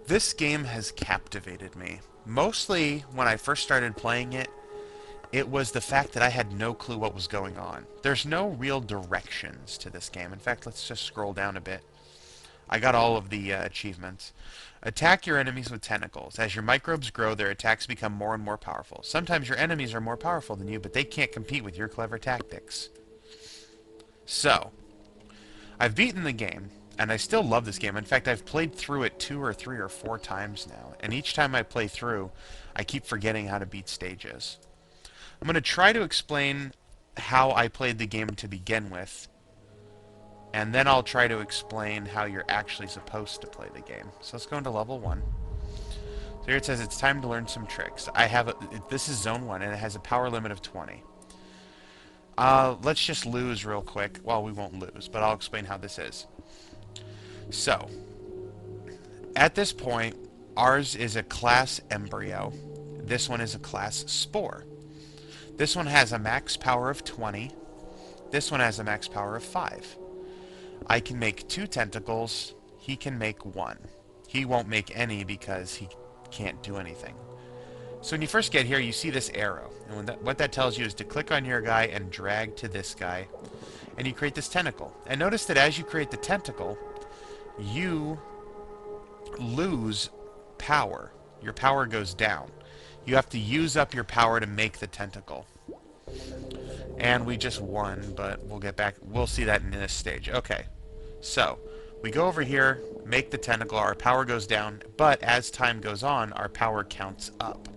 This game has captivated me. Mostly when I first started playing it, it was the fact that I had no clue what was going on. There's no real directions to this game. In fact, let's just scroll down a bit. I got all of the achievements. Attack your enemies with tentacles. As your microbes grow, their attacks become more and more powerful. Sometimes your enemies are more powerful than you, but they can't compete with your clever tactics. So, I've beaten the game, and I still love this game. In fact, I've played through it 2 or 3 or 4 times now, and each time I play through, I keep forgetting how to beat stages. I'm going to try to explain how I played the game to begin with, and then I'll try to explain how you're actually supposed to play the game. So let's go into level 1. So here it says it's time to learn some tricks. This is zone 1, and it has a power limit of 20. Let's just lose real quick. Well, we won't lose, but I'll explain how this is. So, at this point, ours is a class embryo. This one is a class spore. This one has a max power of 20. This one has a max power of 5. I can make 2 tentacles. He can make 1. He won't make any because he can't do anything. So when you first get here, you see this arrow. And what that tells you is to click on your guy and drag to this guy. And you create this tentacle. And notice that as you create the tentacle, you lose power. Your power goes down. You have to use up your power to make the tentacle. And we just won, but we'll get back. We'll see that in this stage. Okay. So, we go over here, make the tentacle, our power goes down, but as time goes on, our power counts up.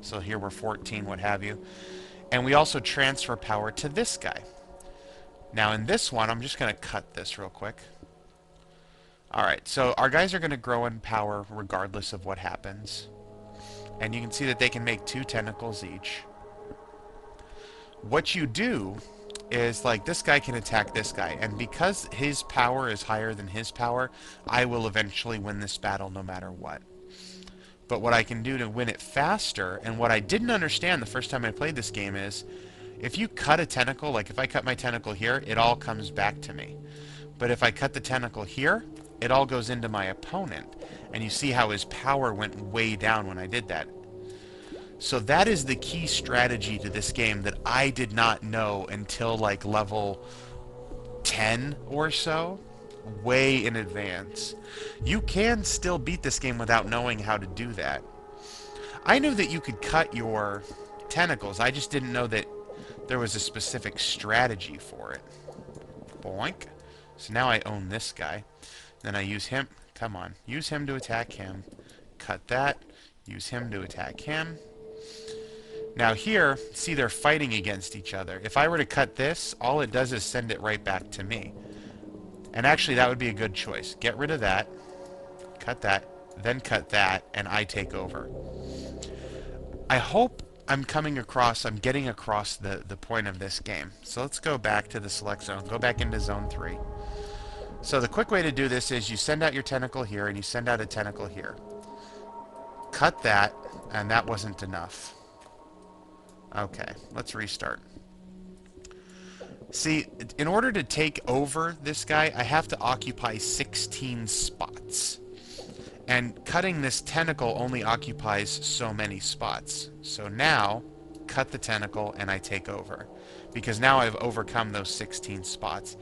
So here we're 14, what have you. And we also transfer power to this guy. Now in this one, I'm just going to cut this real quick. Alright, so our guys are going to grow in power regardless of what happens. And you can see that they can make 2 tentacles each. What you do is, like, this guy can attack this guy, and because his power is higher than his power, I will eventually win this battle no matter what. But what I can do to win it faster, and what I didn't understand the first time I played this game is, if you cut a tentacle, like if I cut my tentacle here, it all comes back to me. But if I cut the tentacle here, it all goes into my opponent. And you see how his power went way down when I did that. So that is the key strategy to this game that I did not know until like level 10 or so, way in advance. You can still beat this game without knowing how to do that. I knew that you could cut your tentacles, I just didn't know that there was a specific strategy for it. Boink. So now I own this guy. Then I use him. Come on. Use him to attack him. Cut that. Use him to attack him. Now here, see, they're fighting against each other. If I were to cut this, all it does is send it right back to me. And actually, that would be a good choice. Get rid of that. Cut that. Then cut that, and I take over. I hope I'm getting across the point of this game. So let's go back to the select zone. Go back into zone 3. So the quick way to do this is you send out your tentacle here, and you send out a tentacle here. Cut that, and that wasn't enough. Okay, let's restart. See, in order to take over this guy, I have to occupy 16 spots. And cutting this tentacle only occupies so many spots. So now, cut the tentacle and I take over. Because now I've overcome those 16 spots.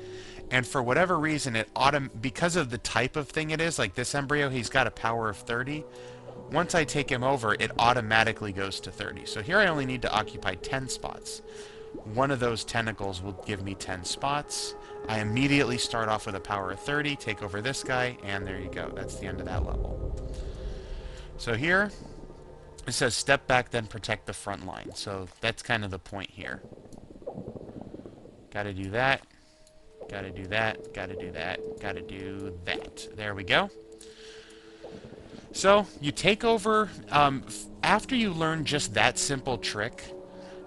And for whatever reason, because of the type of thing it is, like this embryo, he's got a power of 30. Once I take him over, it automatically goes to 30. So here I only need to occupy 10 spots. One of those tentacles will give me 10 spots. I immediately start off with a power of 30, take over this guy, and there you go. That's the end of that level. So here, it says step back, then protect the front line. So that's kind of the point here. Gotta do that. Gotta do that. Gotta do that. Gotta do that. There we go. So, you take over, after you learn just that simple trick,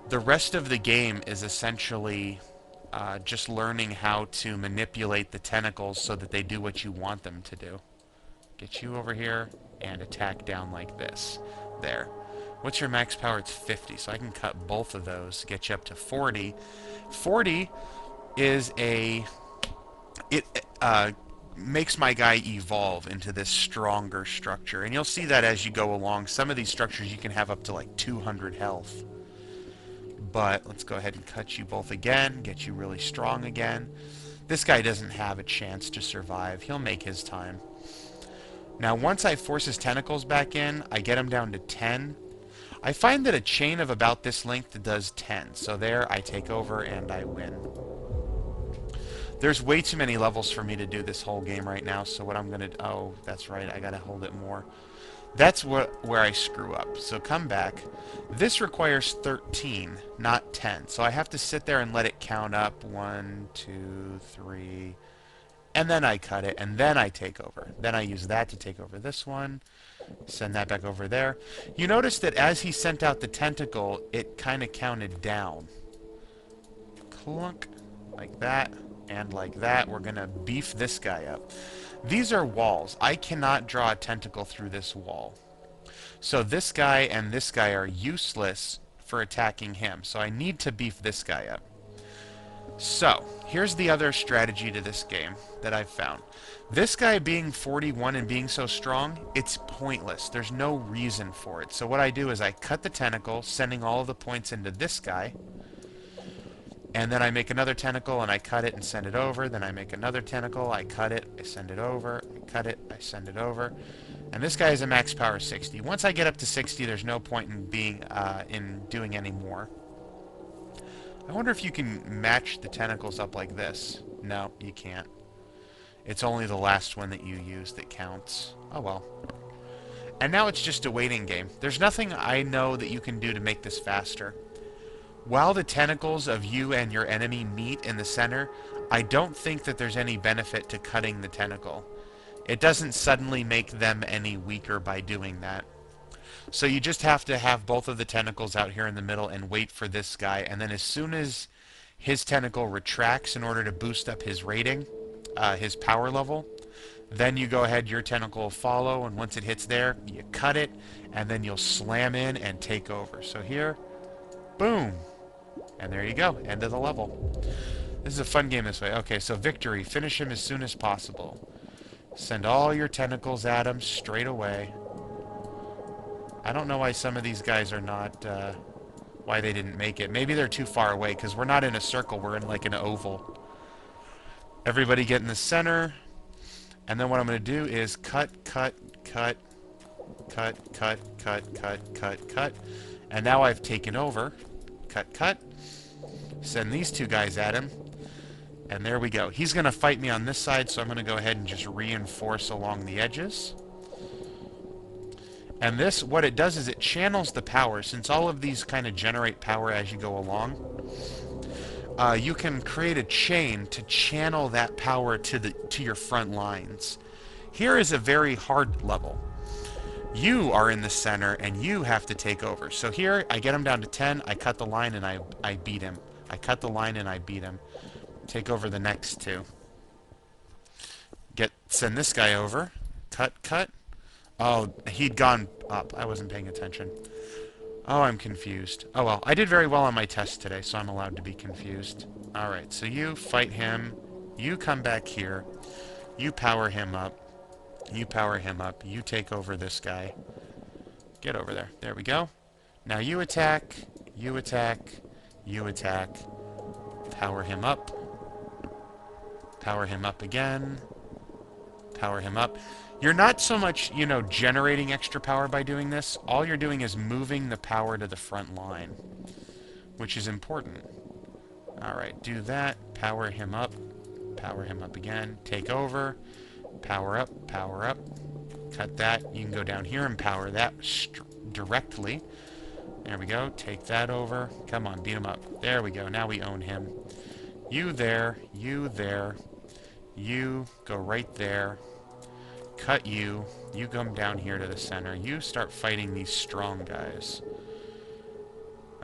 the rest of the game is essentially just learning how to manipulate the tentacles so that they do what you want them to do. Get you over here and attack down like this. There. What's your max power? It's 50, so I can cut both of those, get you up to 40. 40 is makes my guy evolve into this stronger structure. And you'll see that as you go along. Some of these structures you can have up to like 200 health. But let's go ahead and cut you both again, get you really strong again. This guy doesn't have a chance to survive. He'll make his time. Now, once I force his tentacles back in, I get him down to 10. I find that a chain of about this length does 10. So there, I take over and I win. There's way too many levels for me to do this whole game right now, so what I'm going to... Oh, that's right, I got to hold it more. That's where I screw up. So come back. This requires 13, not 10. So I have to sit there and let it count up. 1, 2, 3... And then I cut it, and then I take over. Then I use that to take over this one. Send that back over there. You notice that as he sent out the tentacle, it kind of counted down. Clunk. Like that. And like that. We're going to beef this guy up. These are walls. I cannot draw a tentacle through this wall. So this guy and this guy are useless for attacking him. So I need to beef this guy up. So, here's the other strategy to this game that I've found. This guy being 41 and being so strong, it's pointless. There's no reason for it. So what I do is I cut the tentacle, sending all of the points into this guy. And then I make another tentacle and I cut it and send it over. Then I make another tentacle, I cut it, I send it over, I cut it, I send it over. And this guy is a max power 60. Once I get up to 60, there's no point in doing any more. I wonder if you can match the tentacles up like this. No, you can't. It's only the last one that you use that counts. Oh well. And now it's just a waiting game. There's nothing I know that you can do to make this faster. While the tentacles of you and your enemy meet in the center, I don't think that there's any benefit to cutting the tentacle. It doesn't suddenly make them any weaker by doing that. So you just have to have both of the tentacles out here in the middle and wait for this guy. And then as soon as his tentacle retracts in order to boost up his rating, his power level, then you go ahead, your tentacle will follow, and once it hits there, you cut it, and then you'll slam in and take over. So here, boom, and there you go, end of the level. This is a fun game this way. Okay, so victory, finish him as soon as possible. Send all your tentacles at him straight away. I don't know why some of these guys are not, why they didn't make it. Maybe they're too far away, because we're not in a circle, we're in like an oval. Everybody get in the center, and then what I'm going to do is cut, cut, cut, cut, cut, cut, cut, cut, cut, and now I've taken over. Cut, cut. Send these two guys at him, and there we go. He's going to fight me on this side, so I'm going to go ahead and just reinforce along the edges. And this, what it does is it channels the power. Since all of these kind of generate power as you go along, you can create a chain to channel that power to your front lines. Here is a very hard level. You are in the center, and you have to take over. So here, I get him down to 10, I cut the line, and I beat him. I cut the line, and I beat him. Take over the next two. Send this guy over. Cut, cut. Oh, he'd gone up. I wasn't paying attention. Oh, I'm confused. Oh well, I did very well on my test today, so I'm allowed to be confused. Alright, so you fight him. You come back here. You power him up. You power him up. You take over this guy. Get over there. There we go. Now you attack. You attack. You attack. Power him up. Power him up again. Power him up. You're not so much, generating extra power by doing this. All you're doing is moving the power to the front line, which is important. Alright, do that. Power him up. Power him up again. Take over. Power up. Power up. Cut that. You can go down here and power that directly. There we go. Take that over. Come on, beat him up. There we go. Now we own him. You there. You there. You go right there. Cut you. You come down here to the center. You start fighting these strong guys.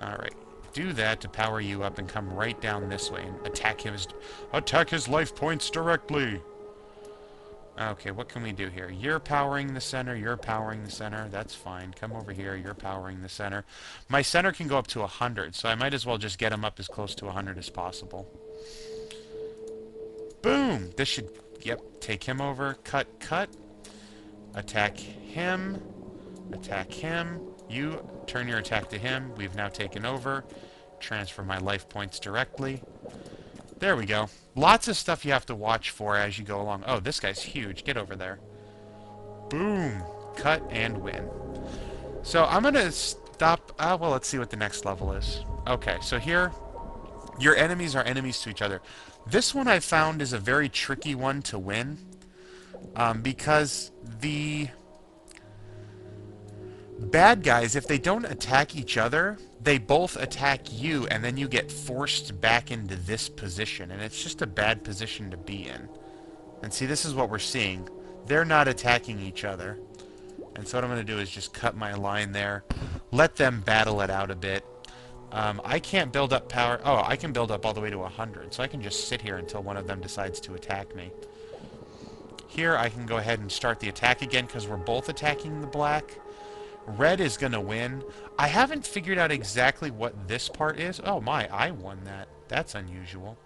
Alright. Do that to power you up and come right down this way and attack his life points directly. Okay, what can we do here? You're powering the center. You're powering the center. That's fine. Come over here. You're powering the center. My center can go up to 100, so I might as well just get him up as close to 100 as possible. Boom! This should Yep, take him over. Cut, cut. Attack him. Attack him. You turn your attack to him. We've now taken over. Transfer my life points directly. There we go. Lots of stuff you have to watch for as you go along. Oh, this guy's huge. Get over there. Boom. Cut and win. So I'm going to stop. Well, let's see what the next level is. Okay, so here, your enemies are enemies to each other. This one I found is a very tricky one to win. Because the bad guys, if they don't attack each other, they both attack you, and then you get forced back into this position, and it's just a bad position to be in. And see, this is what we're seeing. They're not attacking each other. And so what I'm going to do is just cut my line there, let them battle it out a bit. I can't build up power. Oh, I can build up all the way to 100, so I can just sit here until one of them decides to attack me. Here, I can go ahead and start the attack again because we're both attacking the black. Red is going to win. I haven't figured out exactly what this part is. Oh my, I won that. That's unusual.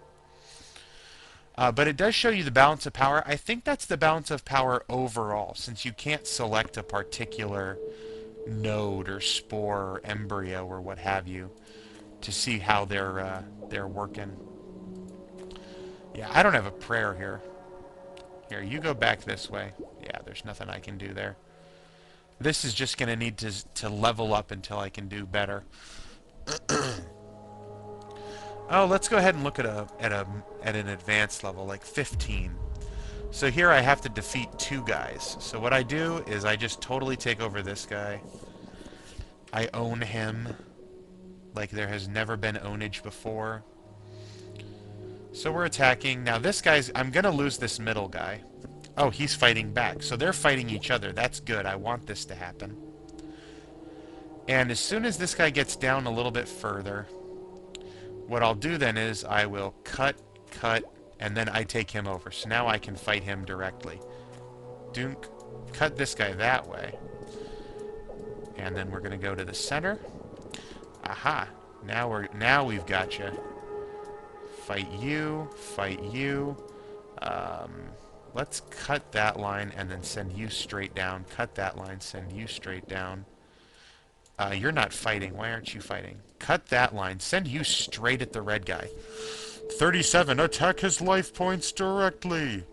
But it does show you the balance of power. I think that's the balance of power overall, since you can't select a particular node or spore or embryo or what have you to see how they're working. Yeah, I don't have a prayer here. Here, you go back this way. Yeah, there's nothing I can do there. This is just going to need to level up until I can do better. Oh, let's go ahead and look at an advanced level, like 15. So here I have to defeat 2 guys. So what I do is I just totally take over this guy. I own him like there has never been ownage before. So we're attacking. Now this guy's... I'm going to lose this middle guy. Oh, he's fighting back. So they're fighting each other. That's good. I want this to happen. And as soon as this guy gets down a little bit further, what I'll do then is I will cut, and then I take him over. So now I can fight him directly. Dunk. Cut this guy that way. And then we're going to go to the center. Aha. Now we've got you. Fight you. Fight you. Let's cut that line and then send you straight down. Cut that line, send you straight down. You're not fighting. Why aren't you fighting? Cut that line. Send you straight at the red guy. 37. Attack his life points directly.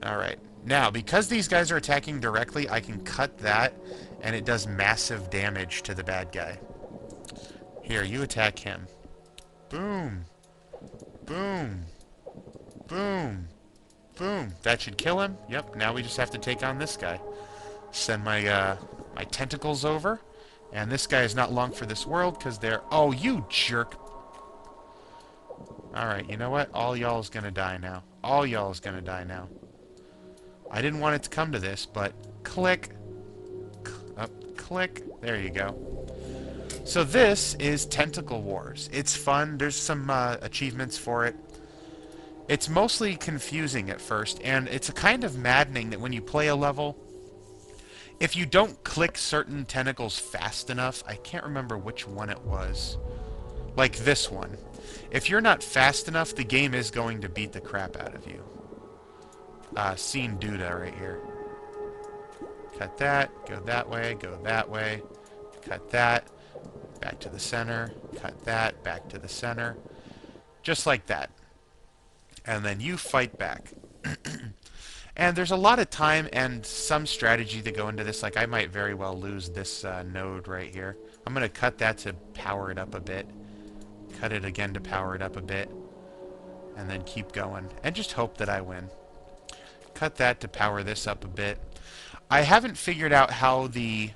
Alright. Now, because these guys are attacking directly, I can cut that, and it does massive damage to the bad guy. Here, you attack him. Boom. Boom. Boom. Boom. That should kill him. Yep, now we just have to take on this guy. Send my my tentacles over. And this guy is not long for this world, because they're... Oh, you jerk. Alright, you know what? All y'all's gonna die now. All y'all's gonna die now. I didn't want it to come to this, but... Click. Click. There you go. So this is Tentacle Wars. It's fun. There's some achievements for it. It's mostly confusing at first, and it's a kind of maddening that when you play a level, if you don't click certain tentacles fast enough, I can't remember which one it was, like this one. If you're not fast enough, the game is going to beat the crap out of you. Scene Duda right here. Cut that, go that way, cut that, back to the center, cut that, back to the center, just like that. And then you fight back. And there's a lot of time and some strategy to go into this. Like, I might very well lose this node right here. I'm going to cut that to power it up a bit. Cut it again to power it up a bit. And then keep going. And just hope that I win. Cut that to power this up a bit. I haven't figured out how the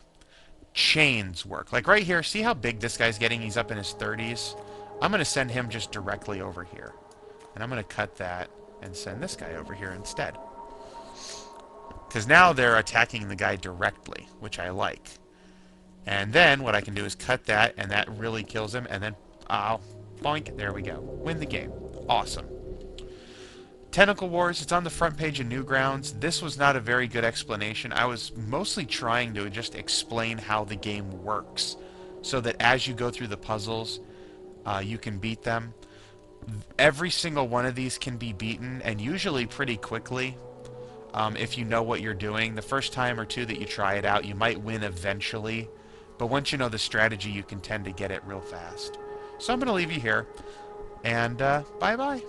chains work. Like right here, see how big this guy's getting? He's up in his 30s. I'm going to send him just directly over here. And I'm going to cut that and send this guy over here instead. Because now they're attacking the guy directly, which I like. And then what I can do is cut that, and that really kills him, and then, boink, there we go. Win the game. Awesome. Tentacle Wars, it's on the front page of Newgrounds. This was not a very good explanation. I was mostly trying to just explain how the game works, so that as you go through the puzzles, you can beat them. Every single one of these can be beaten, and usually pretty quickly, if you know what you're doing. The first time or two that you try it out, you might win eventually, but once you know the strategy, you can tend to get it real fast. So I'm going to leave you here, and bye-bye.